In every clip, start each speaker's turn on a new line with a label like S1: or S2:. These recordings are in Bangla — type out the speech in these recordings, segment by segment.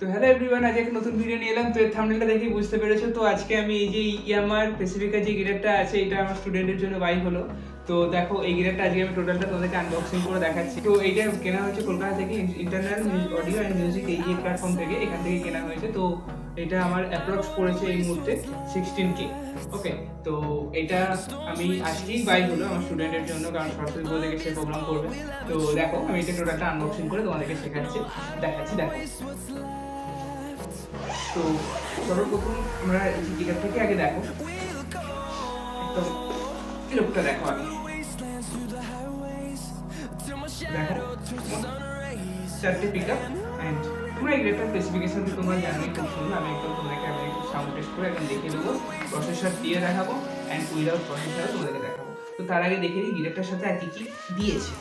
S1: তো হ্যালো এভরিওয়ান, আজ একটা নতুন ভিডিও নিয়ে এলাম। তো এর থাম্বনেলটা দেখেই বুঝতে পেরেছো। তো আজকে আমি এই যে ইয়ামার স্পেসিফিকা যে গিটারটা আছে, এটা আমার স্টুডেন্টের জন্য বাই হলো। তো দেখো এই গিটারটা আজকে আমি টোটালটা তোমাদেরকে আনবক্সিং করে দেখাচ্ছি। তো এইটা কেনা হয়েছে কলকাতা থেকে, ইন্টারনাল অডিও অ্যান্ড মিউজিক এই প্ল্যাটফর্ম থেকে, এখান থেকে কেনা হয়েছে। তো এটা আমার অ্যাপ্রক্স পড়েছে এই মুহূর্তে 16K। ওকে, তো এটা আমি আজকেই বাই হলো আমার স্টুডেন্টের জন্য, কারণ সরস্বতী পুজো থেকে সে প্রোগ্রাম করবে। তো দেখো আমি এটা টোটালটা আনবক্সিং করে তোমাদেরকে দেখাচ্ছি। দেখো, তো সর্বপ্রথম আমরা এই গিটার থেকে আগে দেখো, একদম লুকটা দেখো। আগে দেখো চারটে পিক আপ অ্যান্ড তোমরা এই গিটারটার স্পেসিফিকেশন তোমরা জানোই খুব সুন্দর। আমি একটু তোমাদেরকে একটু সাউন্ড টেস্ট করে একদম দেখিয়ে দেবো, প্রসেসর দিয়ে দেখাবো অ্যান্ড উইদাউট প্রসেসরও তোমাদেরকে দেখাবো। তো তার আগে দেখে নিই গিটারটার সাথে আর কি কি দিয়েছে।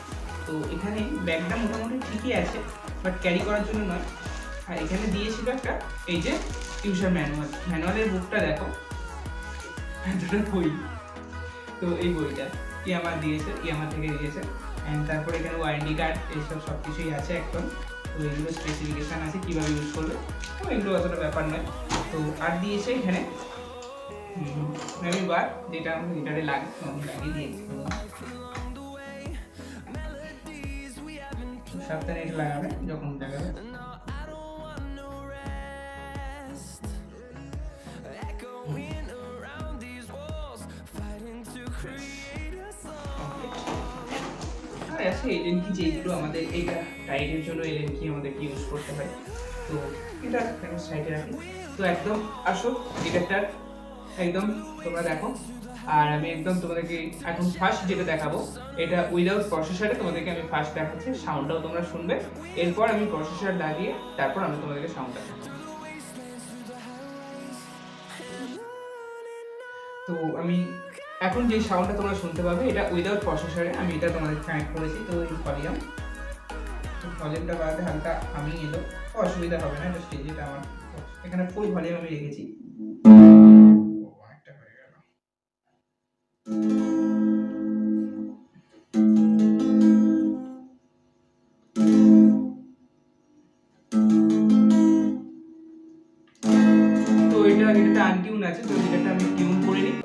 S1: তো এখানে ব্যাগটা মোটামুটি ঠিকই আছে, বাট ক্যারি করার জন্য নয়। আর এখানে দিয়েছিল একটা এই যে ইউজার ম্যানুয়ালের বুকটা দেখো, দুটো বই। তো এই বইটা ইয়ামাহা দিয়েছে, ইয়ামাহা থেকে দিয়েছে। অ্যান্ড তারপরে এখানে ওয়ারেন্টি কার্ড এইসব সব কিছুই আছে একদম। তো এগুলো স্পেসিফিকেশান আছে কীভাবে ইউজ করবে, তো এগুলো অতটা ব্যাপার নয়। তো আর দিয়েছে এখানে মেমরি বার, যেটা আমাদের গিটারে লাগিয়ে দিয়েছে। সাবধানে এটা লাগাবে যখন লাগাবে। আছে এলএনকি, যেগুলো আমাদের এইটা টাইটের জন্য এলএনকি আমাদেরকে ইউজ করতে হয়। তো এটা সাইডে রাখি। তো একদম আসো গিটারটার একদম তোমরা দেখো। আর আমি একদম তোমাদেরকে এখন ফার্স্ট যেটা দেখাবো, এটা উইদাউট প্রসেসরে তোমাদেরকে আমি ফার্স্ট দেখাচ্ছি, সাউন্ডটাও তোমরা শুনবে। এরপর আমি প্রসেসর লাগিয়ে তারপর আমি তোমাদেরকে সাউন্ডটা দেখাবো। তো আমি এখন যে সাউন্ডটা তোমরা শুনতে পাবে, এটা উইদাউট প্রসেসরে আমি এটা তোমাদের কানেক্ট করেছি। তো এই ভলিউমটা বাড়াতে হালকা আমি এলো, অসুবিধা হবে না। এটা স্টেজটা আমার এখানে ফুল ভলিউম আমি রেখেছি। অনেকটা হয়ে গেল। তো এটা আনটিউন আছে, তো গিটারটা আমি টিউন করে নিই।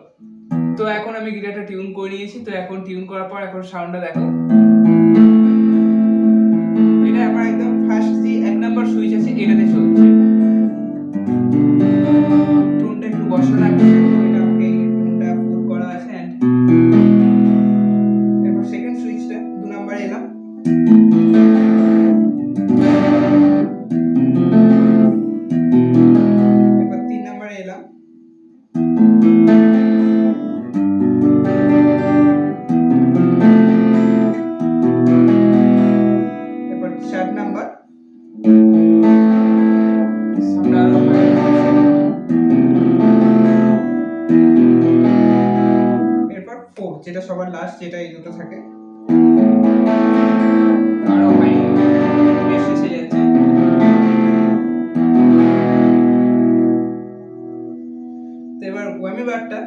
S1: তো এখন আমি গিটারটা টিউন করে নিয়েছি। তো এখন টিউন করার পর এখন সাউন্ডটা দেখো। এটা আমার একদম ফার্স্ট যে 1 নাম্বার সুইচ আছে এটাতে চলছে। টোনটা একটু বসা লাগছে, তো এটা আমাকে টোনটা ফুল করা আছে। এন্ড এরপর সেকেন্ড সুইচটা 2 নাম্বারে এলাম। এরপর 3 নাম্বারে এলাম। এরপর 4 নাম্বার। এরপর 4, যেটা সবার লাস্ট, যেটা এই দুটো থাকে। আরো হাই বেশ এসে যাচ্ছে। তো এবার ওয়ামি বারটা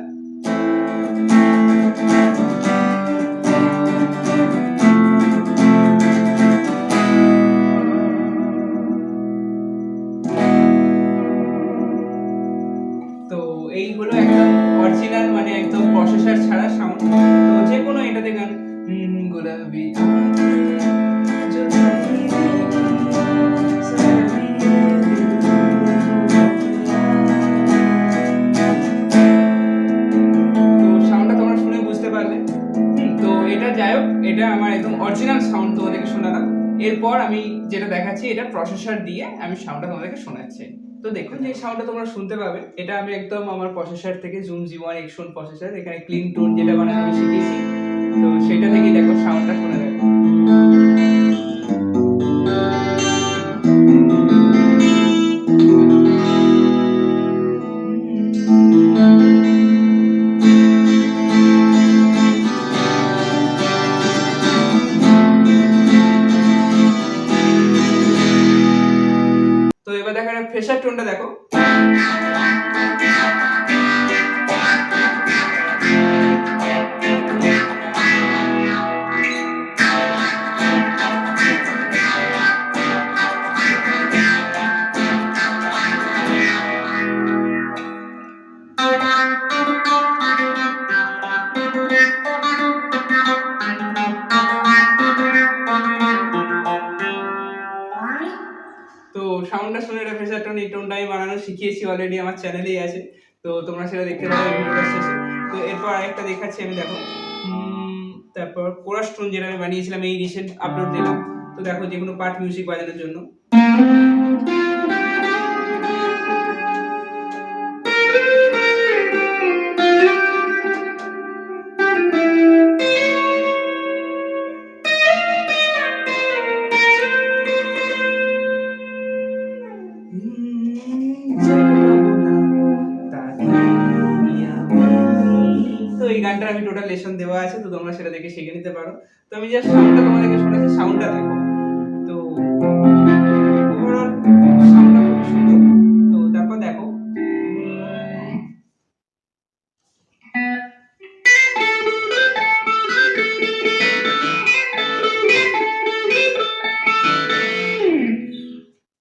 S1: তো এই হলো একদম অরিজিনাল, মানে একদম প্রসেসর ছাড়া সাউন্ড। তো যে কোনো এটাতে গান গোলাপি তো এটা যাই হোক, এটা আমার একদম অরিজিনাল সাউন্ড তোমাদেরকে শোনালাম। এরপর আমি যেটা দেখাচ্ছি, এটা প্রসেসর দিয়ে আমি সাউন্ডটা তোমাদেরকে শোনাচ্ছি। তো দেখুন যে সাউন্ডটা তোমরা শুনতে পাবে, এটা আমি একদম আমার প্রসেসর থেকে জুম G1 X1 প্রসেসর, এখানে ক্লিন টোন যেটা বানানো আমি শিখেছি। তো সেটা থেকেই দেখো সাউন্ডটা শোনা যাবে। তো এবার দেখো এটা প্রেসার টোনটা দেখো। তো সাউন্ডটা শুনে এটা প্রেসার টোন এই টোনটা আমি বানানো শিখিয়েছি অলরেডি, আমার চ্যানেলেই আছে, তো তোমরা সেটা দেখতে পারো এই ভিডিওটার শেষে। তো এরপর আরেকটা দেখাচ্ছি আমি, দেখো তারপর কোরাস টোন যেটা আমি বানিয়েছিলাম এই রিসেন্ট আপলোড দিলাম। তো দেখো যে কোনো পার্ট মিউজিক বাজানোর জন্য তো এই গানটার আমি টোটাল লেসন দেওয়া আছে, তো তোমরা সেটা দেখে শিখে নিতে পারো। তো আমি জাস্ট সাউন্ডটা তোমাদেরকে শোনাচ্ছি, সাউন্ডটা দেখো। তো ওভারঅল সাউন্ডটা খুব সুন্দর। তো তারপর দেখো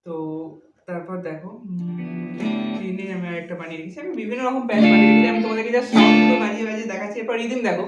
S1: তো তারপর দেখো ট্রেনে আমি আরেকটা বানিয়ে রেখেছি, আমি বিভিন্ন রকম প্যাচ বানিয়ে রেখেছি, আমি তোমাদেরকে জাস্ট সাউন্ডগুলো বাজিয়ে বাজিয়ে দেখাচ্ছি। এরপর রিদিম দেখো।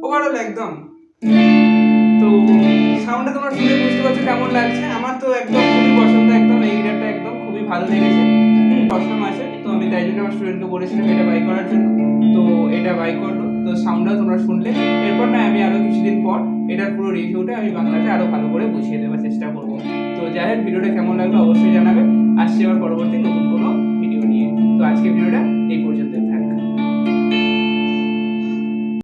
S1: ওভারঅল একদম তো সাউন্ডটা তোমরা শুনে বুঝতে পারছো কেমন লাগছে। আমার তো একদম খুবই পছন্দ, একদম এই গিটারটা একদম খুবই ভালো লেগেছে। অসম আছে, তো আমি তাই জন্য আমার স্টুডেন্টকে বলেছিলাম এটা বাই করার জন্য, তো এটা বাই করলো। তো সাউন্ডটাও তোমরা শুনলে। এরপর না আমি আরো কিছুদিন পর এটার পুরো রিভিউটা আমি বাংলাতে আরো ভালো করে বুঝিয়ে দেওয়ার চেষ্টা করবো। তো যাই হোক, ভিডিওটা কেমন লাগলো অবশ্যই জানাবে। আসছি আবার পরবর্তী